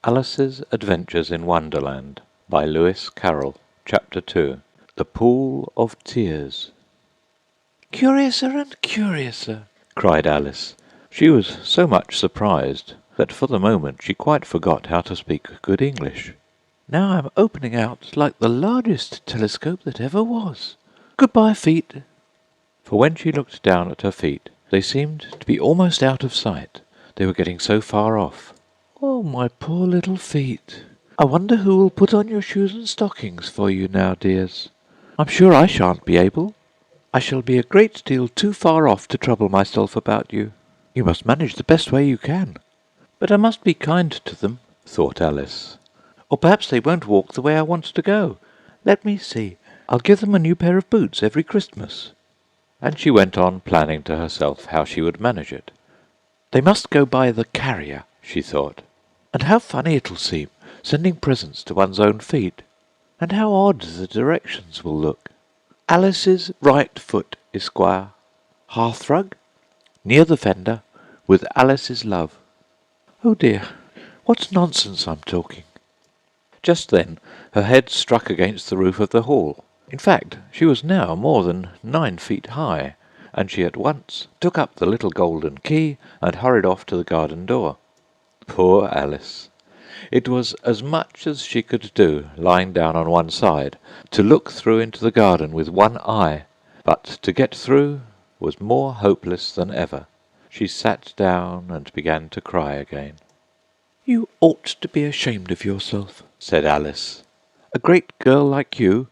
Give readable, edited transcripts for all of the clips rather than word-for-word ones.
Alice's Adventures in Wonderland by Lewis Carroll. Chapter 2. The Pool of Tears. "Curiouser and curiouser!" cried Alice. She was so much surprised that for the moment she quite forgot how to speak good English. "Now I'm opening out like the largest telescope that ever was. Good-bye, feet." For when she looked down at her feet, they seemed to be almost out of sight. They were getting so far off. "Oh, my poor little feet! I wonder who will put on your shoes and stockings for you now, dears. I'm sure I shan't be able. I shall be a great deal too far off to trouble myself about you. You must manage the best way you can." "But I must be kind to them," thought Alice, "or perhaps they won't walk the way I want to go. Let me see. I'll give them a new pair of boots every Christmas." And she went on planning to herself how she would manage it. "They must go by the carrier," she thought. "And how funny it'll seem, sending presents to one's own feet. And how odd the directions will look. Alice's right foot, Esquire. Hearthrug, near the fender, with Alice's love. Oh dear, what nonsense I'm talking." Just then her head struck against the roof of the hall. In fact, she was now more than 9 feet high, and she at once took up the little golden key and hurried off to the garden door. Poor Alice! It was as much as she could do, lying down on one side, to look through into the garden with one eye, but to get through was more hopeless than ever. She sat down and began to cry again. "You ought to be ashamed of yourself," said Alice. "A great girl like you,"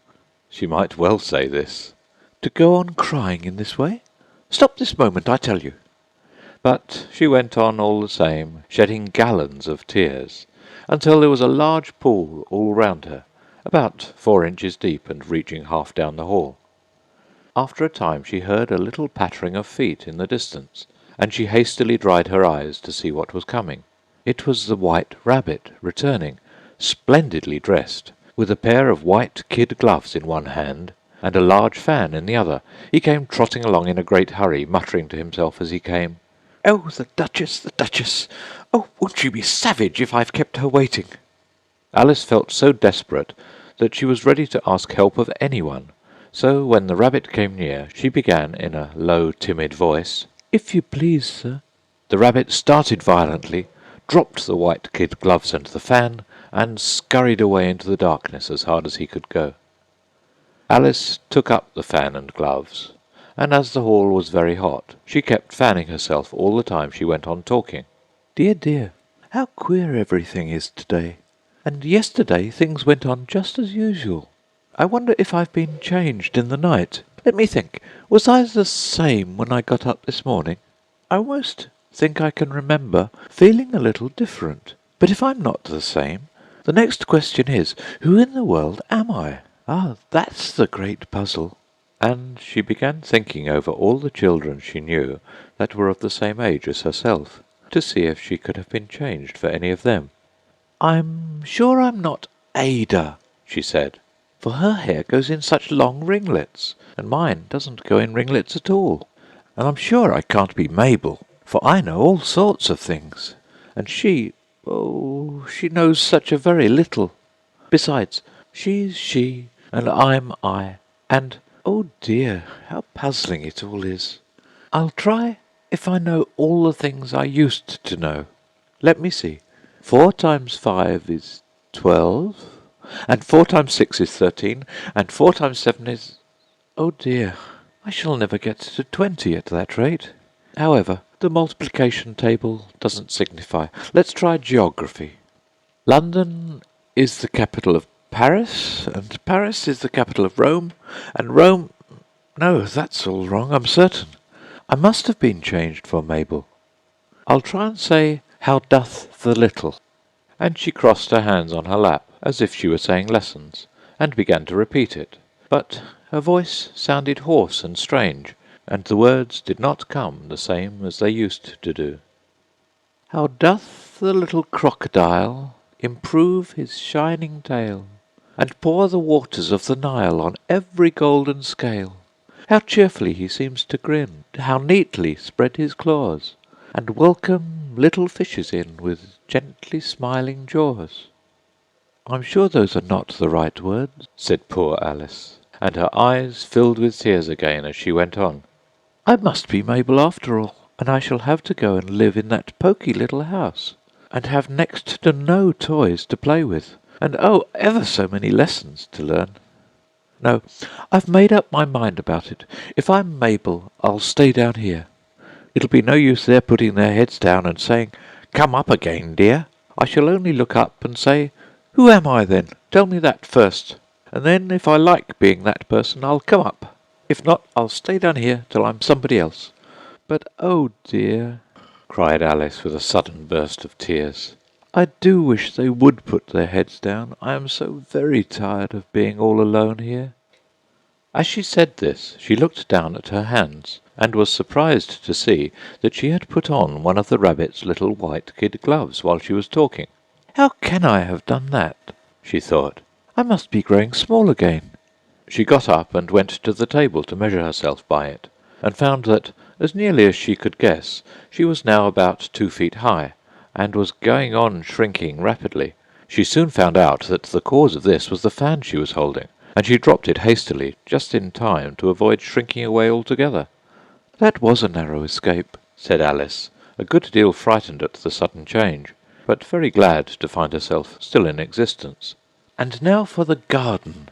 she might well say this, "to go on crying in this way. Stop this moment, I tell you." But she went on all the same, shedding gallons of tears, until there was a large pool all round her, about 4 inches deep and reaching half down the hall. After a time she heard a little pattering of feet in the distance, and she hastily dried her eyes to see what was coming. It was the White Rabbit returning, splendidly dressed, with a pair of white kid gloves in one hand, and a large fan in the other. He came trotting along in a great hurry, muttering to himself as he came, "Oh, the Duchess, the Duchess! Oh, won't she be savage if I've kept her waiting?" Alice felt so desperate that she was ready to ask help of anyone, so when the rabbit came near, she began in a low, timid voice, "If you please, sir." The rabbit started violently, dropped the white kid gloves and the fan, and scurried away into the darkness as hard as he could go. Alice took up the fan and gloves, and as the hall was very hot, she kept fanning herself all the time she went on talking. "Dear, dear, how queer everything is today. And yesterday things went on just as usual. I wonder if I've been changed in the night. Let me think. Was I the same when I got up this morning? I almost think I can remember feeling a little different. But if I'm not the same, the next question is, who in the world am I? Ah, that's the great puzzle." And she began thinking over all the children she knew that were of the same age as herself, to see if she could have been changed for any of them. "I'm sure I'm not Ada," she said, "for her hair goes in such long ringlets, and mine doesn't go in ringlets at all. And I'm sure I can't be Mabel, for I know all sorts of things, and she knows such a very little. Besides, she's she, and I'm I, and oh dear, how puzzling it all is. I'll try if I know all the things I used to know. Let me see. 4 times 5 is 12, and 4 times 6 is 13, and 4 times 7 is... Oh dear, I shall never get to 20 at that rate. However, the multiplication table doesn't signify. Let's try geography. London is the capital of Paris, and Paris is the capital of Rome, and Rome... No, that's all wrong, I'm certain. I must have been changed for Mabel. I'll try and say, how doth the little?" And she crossed her hands on her lap, as if she were saying lessons, and began to repeat it. But her voice sounded hoarse and strange, and the words did not come the same as they used to do. "How doth the little crocodile improve his shining tail, and pour the waters of the Nile on every golden scale. How cheerfully he seems to grin, how neatly spread his claws, and welcome little fishes in with gently smiling jaws. I'm sure those are not the right words, said poor Alice, and her eyes filled with tears again as she went on. I must be Mabel after all, and I shall have to go and live in that poky little house, and have next to no toys to play with, and oh, ever so many lessons to learn. No, I've made up my mind about it. If I'm Mabel, I'll stay down here. It'll be no use their putting their heads down and saying, "Come up again, dear." I shall only look up and say, "Who am I, then? Tell me that first. And then, if I like being that person, I'll come up. If not, I'll stay down here till I'm somebody else." But, oh dear, cried Alice with a sudden burst of tears, I do wish they would put their heads down. I am so very tired of being all alone here. As she said this, she looked down at her hands, and was surprised to see that she had put on one of the rabbit's little white kid gloves while she was talking. How can I have done that? She thought. I must be growing small again. She got up and went to the table to measure herself by it, and found that, as nearly as she could guess, she was now about 2 feet high, and was going on shrinking rapidly. She soon found out that the cause of this was the fan she was holding, and she dropped it hastily, just in time to avoid shrinking away altogether. That was a narrow escape, said Alice, a good deal frightened at the sudden change, but very glad to find herself still in existence. And now for the garden!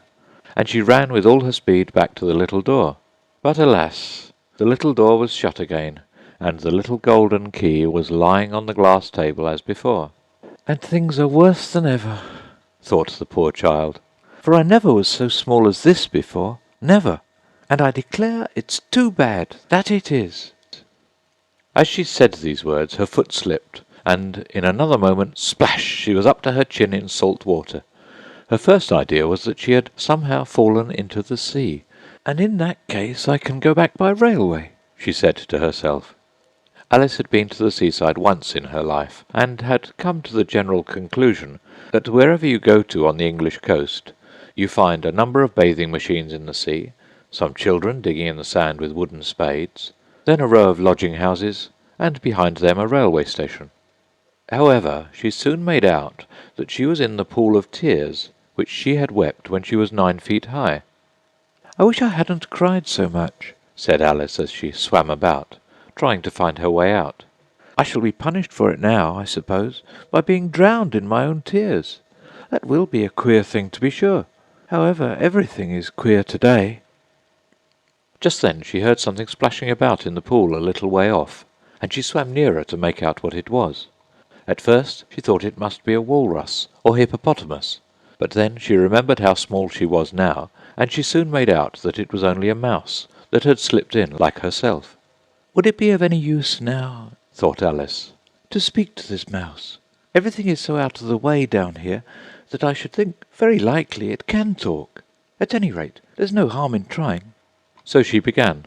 And she ran with all her speed back to the little door. But alas, the little door was shut again, and the little golden key was lying on the glass table as before. And things are worse than ever, thought the poor child, for I never was so small as this before, never, and I declare it's too bad, that it is. As she said these words, her foot slipped, and in another moment, splash, she was up to her chin in salt water. Her first idea was that she had somehow fallen into the sea, and in that case I can go back by railway, she said to herself. Alice had been to the seaside once in her life, and had come to the general conclusion that wherever you go to on the English coast, you find a number of bathing machines in the sea, some children digging in the sand with wooden spades, then a row of lodging-houses, and behind them a railway station. However, she soon made out that she was in the pool of tears which she had wept when she was 9 feet high. I wish I hadn't cried so much, said Alice as she swam about, trying to find her way out. I shall be punished for it now, I suppose, by being drowned in my own tears. That will be a queer thing, to be sure. However, everything is queer today. Just then she heard something splashing about in the pool a little way off, and she swam nearer to make out what it was. At first she thought it must be a walrus or hippopotamus, but then she remembered how small she was now, and she soon made out that it was only a mouse that had slipped in like herself. Would it be of any use now, thought Alice, to speak to this mouse? Everything is so out of the way down here that I should think very likely it can talk. At any rate, there's no harm in trying. So she began.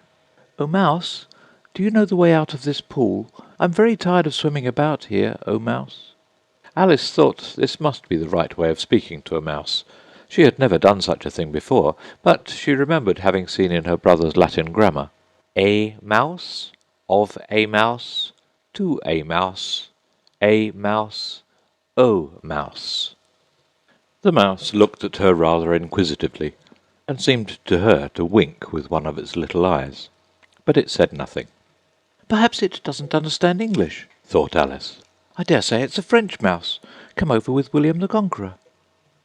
"O mouse, do you know the way out of this pool? I'm very tired of swimming about here, O mouse." Alice thought this must be the right way of speaking to a mouse. She had never done such a thing before, but she remembered having seen in her brother's Latin grammar, "A mouse, of a mouse, to a mouse, O mouse." The mouse looked at her rather inquisitively, and seemed to her to wink with one of its little eyes, but it said nothing. "Perhaps it doesn't understand English," thought Alice. "I dare say it's a French mouse, come over with William the Conqueror."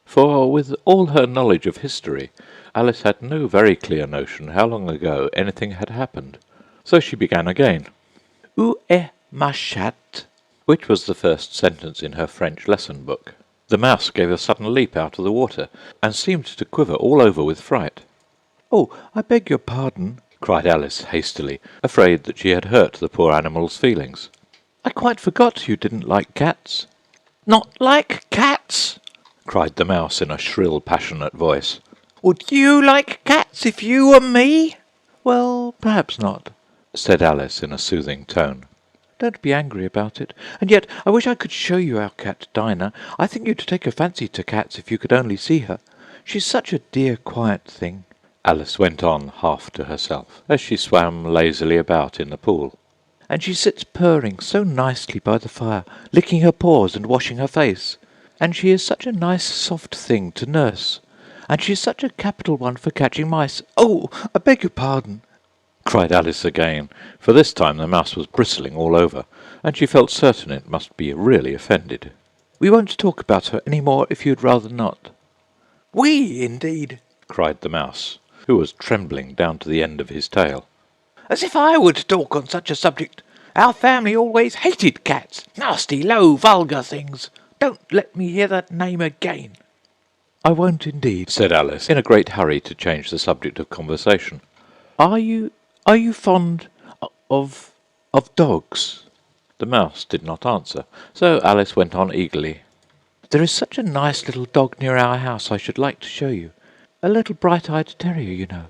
For, with all her knowledge of history, Alice had no very clear notion how long ago anything had happened. So she began again. "Où est ma chatte?" which was the first sentence in her French lesson book. The mouse gave a sudden leap out of the water, and seemed to quiver all over with fright. "Oh, I beg your pardon," cried Alice hastily, afraid that she had hurt the poor animal's feelings. "I quite forgot you didn't like cats." "Not like cats?" cried the mouse in a shrill, passionate voice. "Would you like cats if you were me?" "Well, perhaps not," said Alice in a soothing tone. "Don't be angry about it. And yet I wish I could show you our cat Dinah. I think you'd take a fancy to cats if you could only see her. She's such a dear, quiet thing," Alice went on half to herself, as she swam lazily about in the pool. and she sits purring so nicely by the fire, licking her paws and washing her face. And she is such a nice soft thing to nurse, and she's such a capital one for catching mice. Oh, I beg your pardon," cried Alice again, for this time the mouse was bristling all over, and she felt certain it must be really offended. "We won't talk about her any more if you'd rather not." "We, indeed!" cried the mouse, who was trembling down to the end of his tail. "As if I would talk on such a subject! Our family always hated cats. Nasty, low, vulgar things. Don't let me hear that name again." "I won't indeed," said Alice, in a great hurry to change the subject of conversation. Are you fond of dogs?" The mouse did not answer, so Alice went on eagerly. "There is such a nice little dog near our house I should like to show you. A little bright-eyed terrier, you know,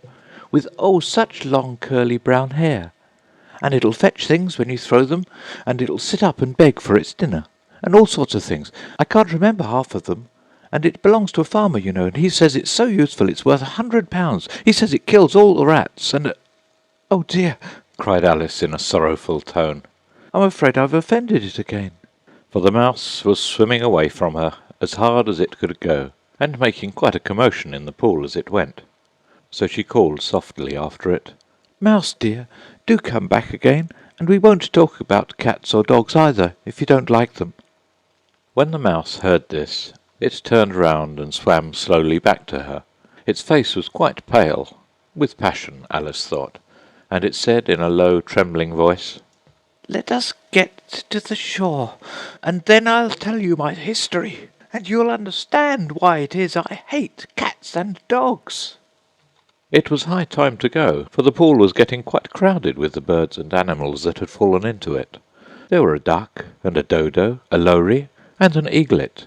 with such long curly brown hair. And it'll fetch things when you throw them, and it'll sit up and beg for its dinner, and all sorts of things. I can't remember half of them. And it belongs to a farmer, you know, and he says it's so useful it's worth £100. He says it kills all the rats, and—" "Oh dear," cried Alice in a sorrowful tone. "I'm afraid I've offended it again." For the mouse was swimming away from her as hard as it could go, and making quite a commotion in the pool as it went. So she called softly after it, "Mouse dear, do come back again, and we won't talk about cats or dogs either, if you don't like them." When the mouse heard this, it turned round and swam slowly back to her. Its face was quite pale, with passion, Alice thought, and it said in a low, trembling voice, "Let us get to the shore, and then I'll tell you my history, and you'll understand why it is I hate cats and dogs." It was high time to go, for the pool was getting quite crowded with the birds and animals that had fallen into it. There were a duck, and a dodo, a lory, and an eaglet,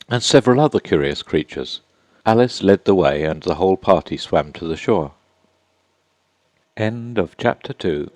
and several other curious creatures. Alice led the way, and the whole party swam to the shore. End of Chapter 2.